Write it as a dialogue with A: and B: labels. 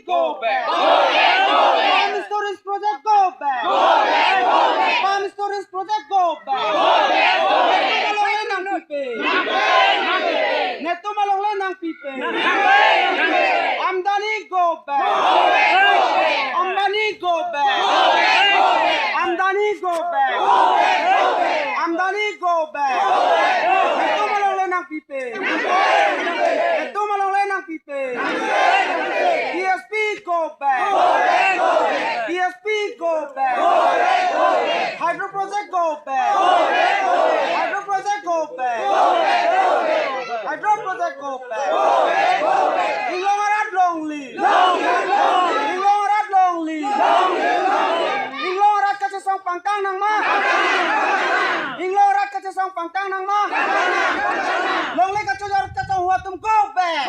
A: go back. Farm Storage Project, go back. Farm Storage Project, go back. Neto malonglen ang pipe. Amdani, go back. Amdani, go back. Amdani, go back. Amdani, go back. Neto malonglen ang pipe. Neto malonglen ang pipe. DSP, go back. DSP, go back. Hydro project, go back. Hydro project, go back. Hydro project, go back. Inglorat longly. Inglorat longly. Inglorat kacasang pangtang ng ma. Inglorat kacasang pangtang ng ma. Longly kacasang huatum, go back.